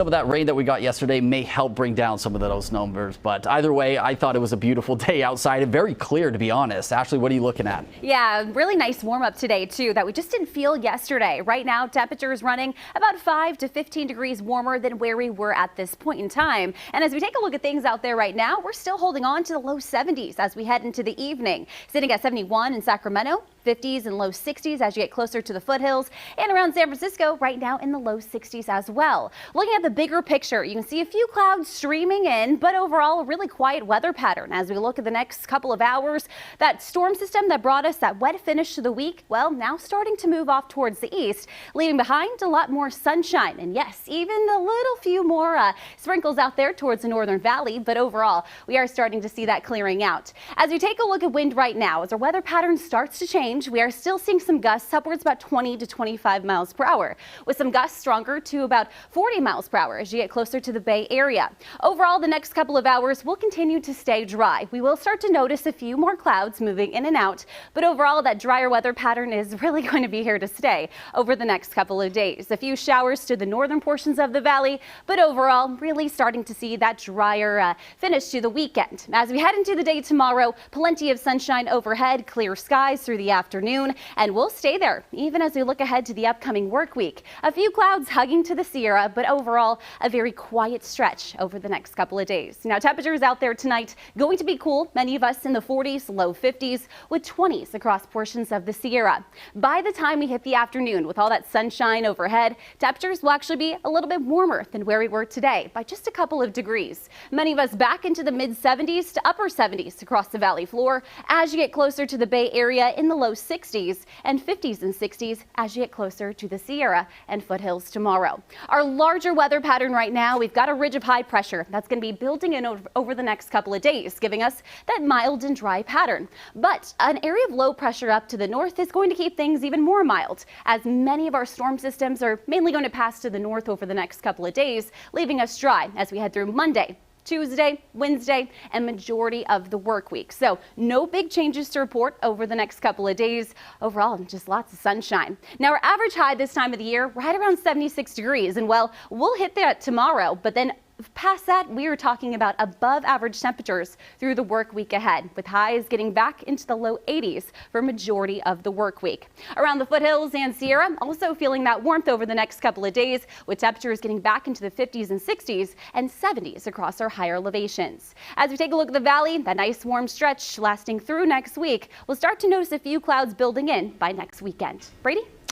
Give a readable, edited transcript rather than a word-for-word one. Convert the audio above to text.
Some of that rain that we got yesterday may help bring down some of those numbers, but either way, I thought it was a beautiful day outside and very clear, to be honest. Ashley, what are you looking at? Yeah, really nice warm up today too that we just didn't feel yesterday. Right now, temperatures running about 5 to 15 degrees warmer than where we were at this point in time. And as we take a look at things out there right now, we're still holding on to the low 70s as we head into the evening. Sitting at 71 in Sacramento, 50s and low 60s as you get closer to the foothills, and around San Francisco right now in the low 60s as well. Looking at the bigger picture, you can see a few clouds streaming in, but overall a really quiet weather pattern as we look at the next couple of hours. That storm system that brought us that wet finish to the week, well, now starting to move off towards the east, leaving behind a lot more sunshine. And yes, even a little few more sprinkles out there towards the northern valley, but overall we are starting to see that clearing out. As we take a look at wind right now, as our weather pattern starts to change, we are still seeing some gusts upwards about 20 to 25 miles per hour, with some gusts stronger to about 40 miles per hour as you get closer to the Bay Area. Overall, the next couple of hours will continue to stay dry. We will start to notice a few more clouds moving in and out, but overall that drier weather pattern is really going to be here to stay over the next couple of days. A few showers to the northern portions of the valley, but overall really starting to see that drier finish to the weekend. As we head into the day tomorrow, plenty of sunshine overhead, clear skies through the afternoon, and we'll stay there even as we look ahead to the upcoming work week. A few clouds hugging to the Sierra, but overall a very quiet stretch over the next couple of days. Now, temperatures out there tonight going to be cool. Many of us in the 40s, low 50s, with 20s across portions of the Sierra. By the time we hit the afternoon with all that sunshine overhead, temperatures will actually be a little bit warmer than where we were today by just a couple of degrees. Many of us back into the mid 70s to upper 70s across the valley floor as you get closer to the Bay Area in the low 60s and 50s and 60s as you get closer to the Sierra and foothills tomorrow. Our larger weather pattern right now, we've got a ridge of high pressure that's going to be building in over the next couple of days, giving us that mild and dry pattern. But an area of low pressure up to the north is going to keep things even more mild, as many of our storm systems are mainly going to pass to the north over the next couple of days, leaving us dry as we head through Monday, Tuesday, Wednesday, and majority of the work week. So no big changes to report over the next couple of days. Overall, just lots of sunshine. Now, our average high this time of the year, right around 76 degrees. And well, we'll hit that tomorrow, but then past that, we are talking about above average temperatures through the work week ahead, with highs getting back into the low 80s for majority of the work week. Around the foothills and Sierra, also feeling that warmth over the next couple of days, with temperatures getting back into the 50s and 60s and 70s across our higher elevations. As we take a look at the valley, that nice warm stretch lasting through next week, we'll start to notice a few clouds building in by next weekend. Brady?